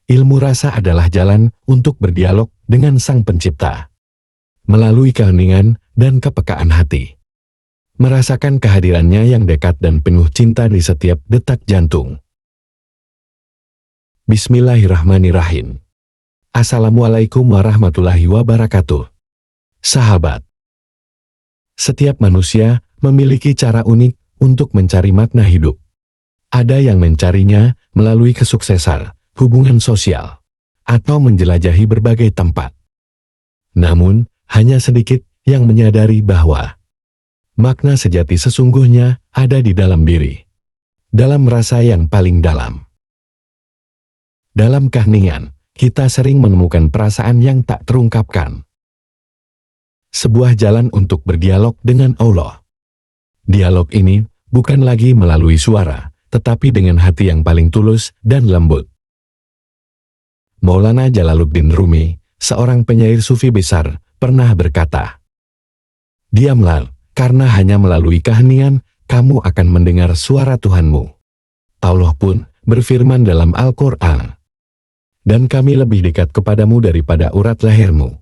Ilmu rasa adalah jalan untuk berdialog dengan Sang Pencipta. Melalui keheningan dan kepekaan hati. Merasakan kehadirannya yang dekat dan penuh cinta di setiap detak jantung. Bismillahirrahmanirrahim. Assalamualaikum warahmatullahi wabarakatuh. Sahabat. Setiap manusia memiliki cara unik untuk mencari makna hidup. Ada yang mencarinya melalui kesuksesan, hubungan sosial, atau menjelajahi berbagai tempat. Namun, hanya sedikit yang menyadari bahwa makna sejati sesungguhnya ada di dalam diri. Dalam rasa yang paling dalam. Dalam keheningan, kita sering menemukan perasaan yang tak terungkapkan. Sebuah jalan untuk berdialog dengan Allah. Dialog ini bukan lagi melalui suara, tetapi dengan hati yang paling tulus dan lembut. Maulana Jalaluddin Rumi, seorang penyair sufi besar, pernah berkata, "Diamlah, karena hanya melalui keheningan, kamu akan mendengar suara Tuhanmu." Allah pun berfirman dalam Al-Quran, "Dan kami lebih dekat kepadamu daripada urat lehermu."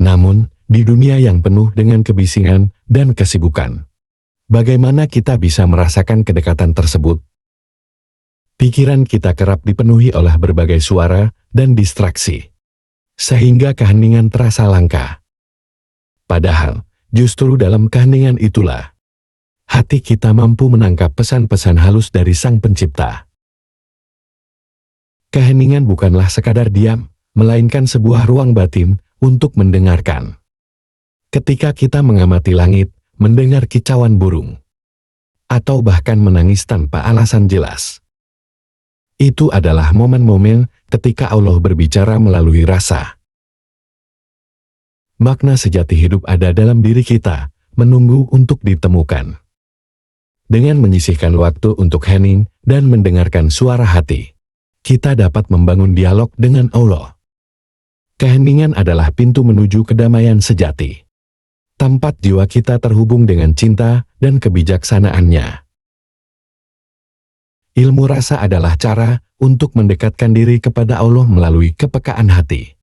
Namun, di dunia yang penuh dengan kebisingan dan kesibukan, bagaimana kita bisa merasakan kedekatan tersebut? Pikiran kita kerap dipenuhi oleh berbagai suara dan distraksi, sehingga keheningan terasa langka. Padahal, justru dalam keheningan itulah, hati kita mampu menangkap pesan-pesan halus dari Sang Pencipta. Keheningan bukanlah sekadar diam, melainkan sebuah ruang batin untuk mendengarkan. Ketika kita mengamati langit, mendengar kicauan burung, atau bahkan menangis tanpa alasan jelas. Itu adalah momen-momen ketika Allah berbicara melalui rasa. Makna sejati hidup ada dalam diri kita, menunggu untuk ditemukan. Dengan menyisihkan waktu untuk hening dan mendengarkan suara hati, kita dapat membangun dialog dengan Allah. Keheningan adalah pintu menuju kedamaian sejati. Tempat jiwa kita terhubung dengan cinta dan kebijaksanaannya. Ilmu rasa adalah cara untuk mendekatkan diri kepada Allah melalui kepekaan hati.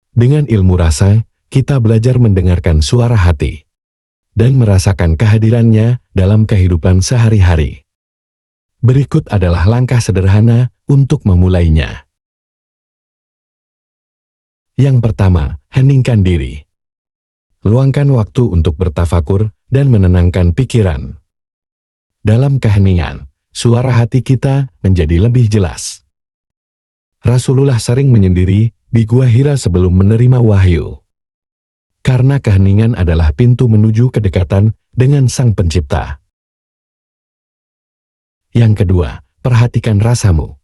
Dengan ilmu rasa, kita belajar mendengarkan suara hati dan merasakan kehadirannya dalam kehidupan sehari-hari. Berikut adalah langkah sederhana untuk memulainya. Yang pertama, heningkan diri. Luangkan waktu untuk bertafakur dan menenangkan pikiran. Dalam keheningan, suara hati kita menjadi lebih jelas. Rasulullah sering menyendiri di Gua Hira sebelum menerima wahyu. Karena keheningan adalah pintu menuju kedekatan dengan Sang Pencipta. Yang kedua, perhatikan rasamu.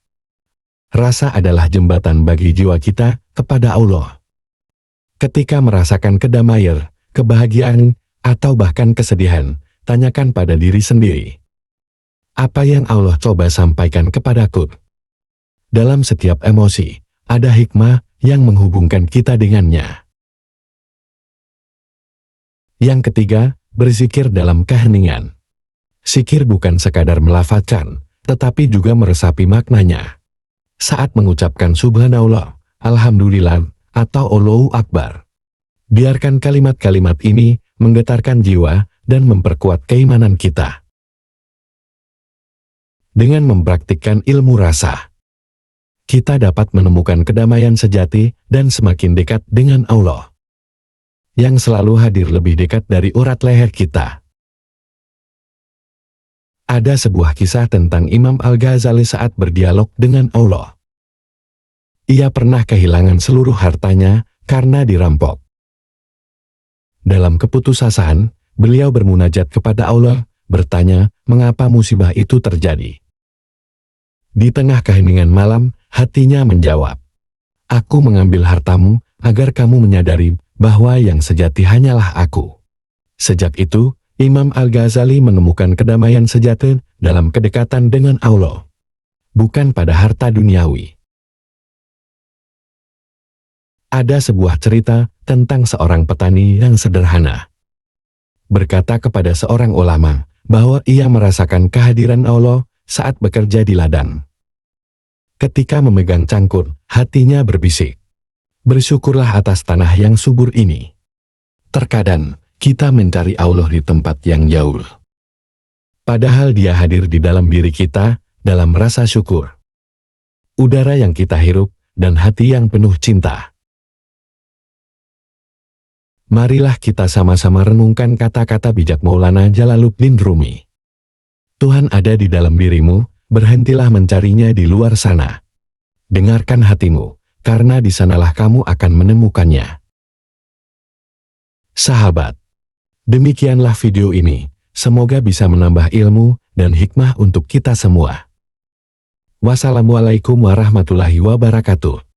Rasa adalah jembatan bagi jiwa kita kepada Allah. Ketika merasakan kedamaian, kebahagiaan, atau bahkan kesedihan, tanyakan pada diri sendiri. Apa yang Allah coba sampaikan kepadaku? Dalam setiap emosi, ada hikmah yang menghubungkan kita dengannya. Yang ketiga, berzikir dalam keheningan. Zikir bukan sekadar melafazkan, tetapi juga meresapi maknanya. Saat mengucapkan Subhanallah, Alhamdulillah, atau Allahu Akbar, biarkan kalimat-kalimat ini menggetarkan jiwa dan memperkuat keimanan kita. Dengan mempraktikkan ilmu rasa, kita dapat menemukan kedamaian sejati dan semakin dekat dengan Allah, yang selalu hadir lebih dekat dari urat leher kita. Ada sebuah kisah tentang Imam Al-Ghazali saat berdialog dengan Allah. Ia pernah kehilangan seluruh hartanya karena dirampok. Dalam keputusasaan, beliau bermunajat kepada Allah, bertanya, mengapa musibah itu terjadi? Di tengah keheningan malam, hatinya menjawab, "Aku mengambil hartamu agar kamu menyadari bahwa yang sejati hanyalah aku." Sejak itu, Imam Al-Ghazali menemukan kedamaian sejati dalam kedekatan dengan Allah, bukan pada harta duniawi. Ada sebuah cerita tentang seorang petani yang sederhana. Berkata kepada seorang ulama bahwa ia merasakan kehadiran Allah saat bekerja di ladang. Ketika memegang cangkul, hatinya berbisik, "Bersyukurlah atas tanah yang subur ini." Terkadang, kita mencari Allah di tempat yang jauh. Padahal Dia hadir di dalam diri kita, dalam rasa syukur, udara yang kita hirup, dan hati yang penuh cinta. Marilah kita sama-sama renungkan kata-kata bijak Maulana Jalaluddin Rumi. Tuhan ada di dalam dirimu, berhentilah mencarinya di luar sana. Dengarkan hatimu, karena di sanalah kamu akan menemukannya. Sahabat, demikianlah video ini. Semoga bisa menambah ilmu dan hikmah untuk kita semua. Wassalamualaikum warahmatullahi wabarakatuh.